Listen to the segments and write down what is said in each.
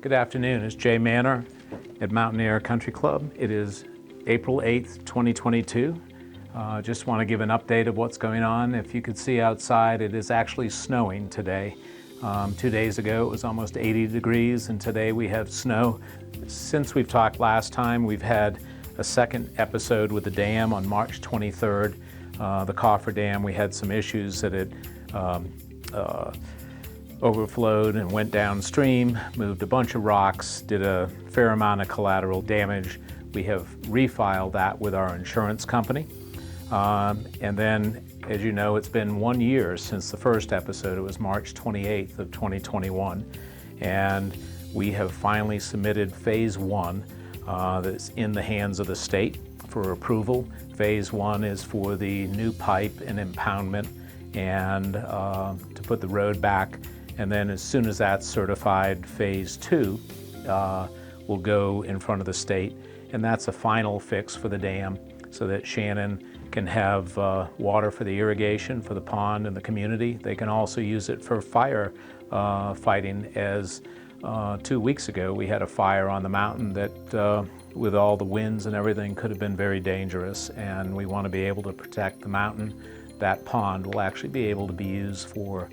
Good afternoon. It's Jay Manor at Mountaineer Country Club. It is April 8th, 2022. Just want to give an update of what's going on. If you could see outside, it is actually snowing today. 2 days ago, it was almost 80 degrees, and today we have snow. Since we've talked last time, we've had a second episode with the dam on March 23rd. The Coffer Dam, we had some issues that it overflowed and went downstream, moved a bunch of rocks, did a fair amount of collateral damage. We have refiled that with our insurance company. And then, as you know, it's been 1 year since the first episode. It was March 28th of 2021. And we have finally submitted Phase 1 that's in the hands of the state for approval. Phase 1 is for the new pipe and impoundment and to put the road back. And then as soon as that's certified, Phase 2 will go in front of the state. And that's a final fix for the dam so that Shannon can have water for the irrigation for the pond and the community. They can also use it for fire fighting, as 2 weeks ago we had a fire on the mountain that with all the winds and everything could have been very dangerous, and we want to be able to protect the mountain. That pond will actually be able to be used for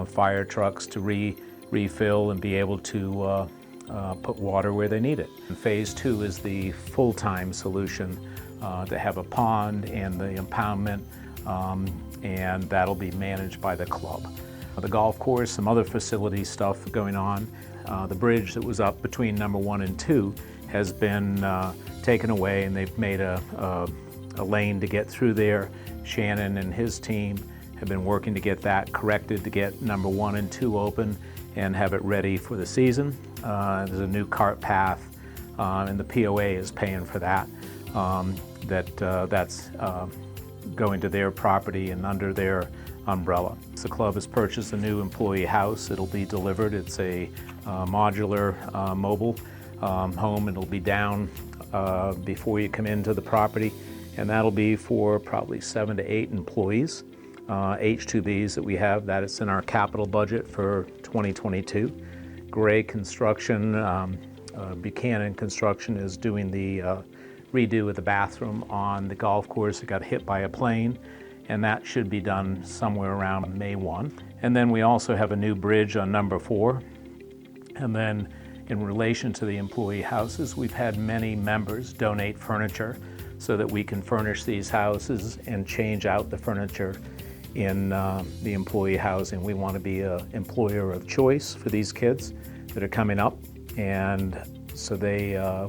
fire trucks to refill and be able to put water where they need it. And Phase 2 is the full-time solution to have a pond and the impoundment, and that'll be managed by the club. The golf course, some other facility stuff going on. The bridge that was up between number 1 and 2 has been taken away, and they've made a lane to get through there. Shannon and his team have been working to get that corrected, to get number 1 and 2 open and have it ready for the season. There's a new cart path, and the POA is paying for that. That's going to their property and under their umbrella. The club has purchased a new employee house. It'll be delivered. It's a modular mobile home. It'll be down before you come into the property, and that'll be for probably 7 to 8 employees. H2Bs that we have, that is in our capital budget for 2022. Gray Construction, Buchanan Construction is doing the redo of the bathroom on the golf course. It got hit by a plane, and that should be done somewhere around May 1. And then we also have a new bridge on number 4. And then in relation to the employee houses, we've had many members donate furniture so that we can furnish these houses and change out the furniture in the employee housing. We want to be an employer of choice for these kids that are coming up, and so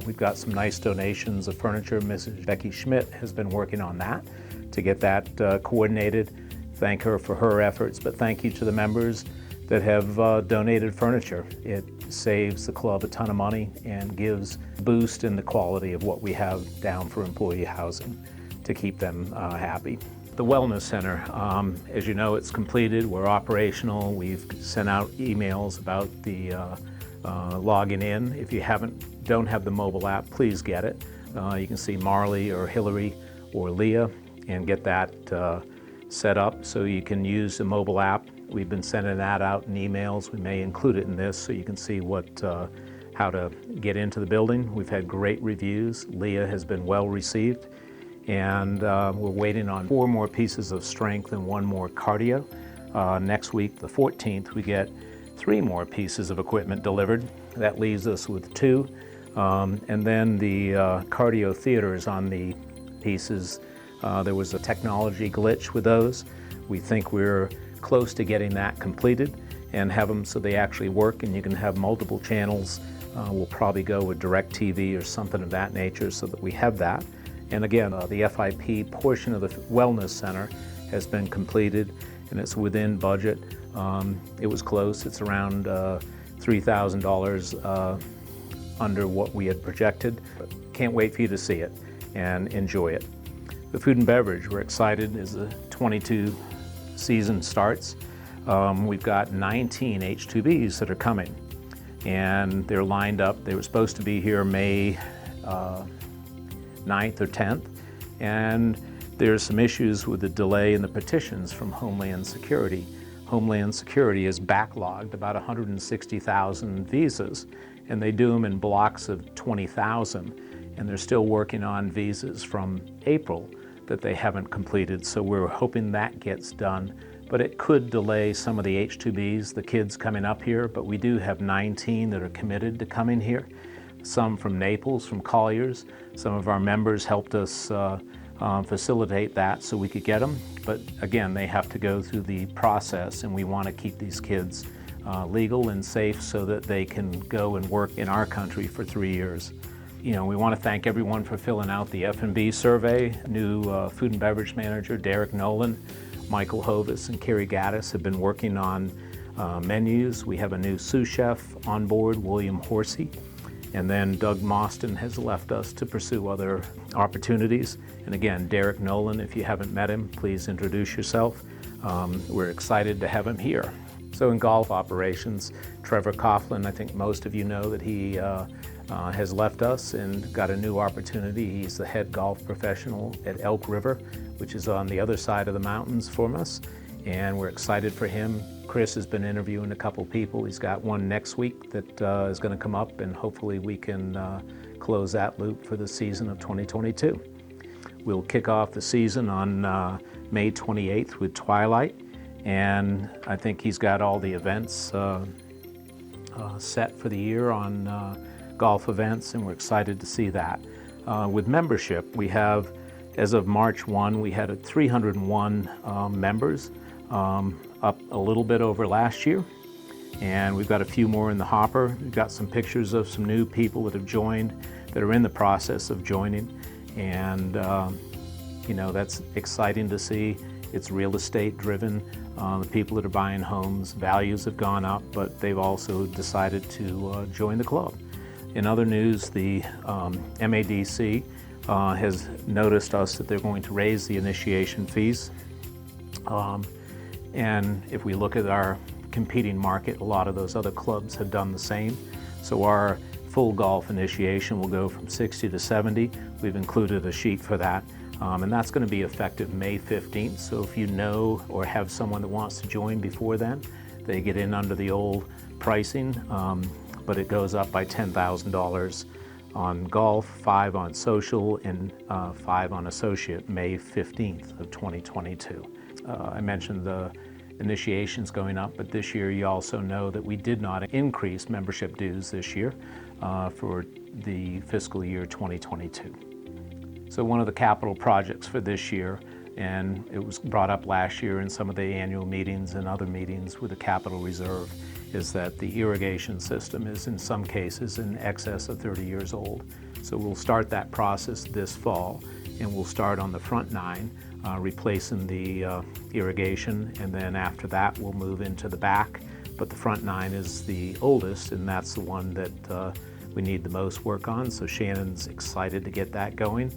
we've got some nice donations of furniture. Mrs. Becky Schmidt has been working on that to get that coordinated. Thank her for her efforts, but thank you to the members that have donated furniture. It saves the club a ton of money and gives a boost in the quality of what we have down for employee housing to keep them happy. The Wellness Center, as you know, it's completed. We're operational. We've sent out emails about the logging in. If you don't have the mobile app, please get it. You can see Marley or Hillary or Leah and get that set up so you can use the mobile app. We've been sending that out in emails. We may include it in this so you can see how to get into the building. We've had great reviews. Leah has been well received. And we're waiting on 4 more pieces of strength and 1 more cardio. Next week, the 14th, we get 3 more pieces of equipment delivered. That leaves us with 2. And then the cardio theaters on the pieces, there was a technology glitch with those. We think we're close to getting that completed and have them so they actually work and you can have multiple channels. We'll probably go with DirecTV or something of that nature so that we have that. And again, the FIP portion of the Wellness Center has been completed and it's within budget. It was close. It's around $3,000 under what we had projected. But can't wait for you to see it and enjoy it. The food and beverage, we're excited as the 22 season starts. We've got 19 H2Bs that are coming, and they're lined up. They were supposed to be here May 9th or 10th, and there's some issues with the delay in the petitions from Homeland Security. Homeland Security has backlogged about 160,000 visas, and they do them in blocks of 20,000, and they're still working on visas from April that they haven't completed, so we're hoping that gets done. But it could delay some of the H-2Bs, the kids coming up here, but we do have 19 that are committed to coming here. Some from Naples, from Colliers. Some of our members helped us facilitate that so we could get them. But again, they have to go through the process, and we want to keep these kids legal and safe so that they can go and work in our country for 3 years. You know, we want to thank everyone for filling out the F&B survey. New food and beverage manager, Derek Nolan, Michael Hovis and Carrie Gaddis have been working on menus. We have a new sous chef on board, William Horsey. And then Doug Mostyn has left us to pursue other opportunities. And again, Derek Nolan, if you haven't met him, please introduce yourself. We're excited to have him here. So in golf operations, Trevor Coughlin, I think most of you know that he has left us and got a new opportunity. He's the head golf professional at Elk River, which is on the other side of the mountains from us, and we're excited for him. Chris has been interviewing a couple people. He's got one next week that is going to come up, and hopefully we can close that loop for the season of 2022. We'll kick off the season on May 28th with Twilight, and I think he's got all the events set for the year on golf events, and we're excited to see that. With membership, we have, as of March 1, we had 301 members, up a little bit over last year, and we've got a few more in the hopper. We've got some pictures of some new people that have joined, that are in the process of joining, and you know, that's exciting to see. It's real estate driven. The people that are buying homes, values have gone up, but they've also decided to join the club. In other news, the MADC has noticed us that they're going to raise the initiation fees. And if we look at our competing market, a lot of those other clubs have done the same. So our full golf initiation will go from 60 to 70. We've included a sheet for that. And that's going to be effective May 15th. So if you know or have someone that wants to join before then, they get in under the old pricing. But it goes up by $10,000 on golf, $5,000 on social, and $5,000 on associate, May 15th of 2022. I mentioned the initiations going up, but this year you also know that we did not increase membership dues this year for the fiscal year 2022. So one of the capital projects for this year, and it was brought up last year in some of the annual meetings and other meetings with the capital reserve, is that the irrigation system is in some cases in excess of 30 years old. So we'll start that process this fall, and we'll start on the front 9, replacing the irrigation, and then after that we'll move into the back. But the front 9 is the oldest, and that's the one that we need the most work on, so Shannon's excited to get that going.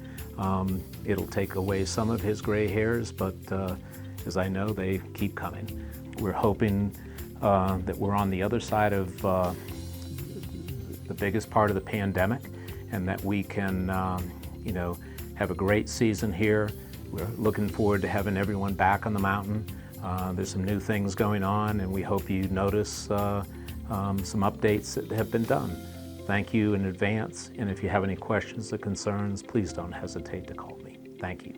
It'll take away some of his gray hairs, but as I know, they keep coming. We're hoping that we're on the other side of the biggest part of the pandemic, and that we can, you know, have a great season here. We're looking forward to having everyone back on the mountain. There's some new things going on, and we hope you notice some updates that have been done. Thank you in advance, and if you have any questions or concerns, please don't hesitate to call me. Thank you.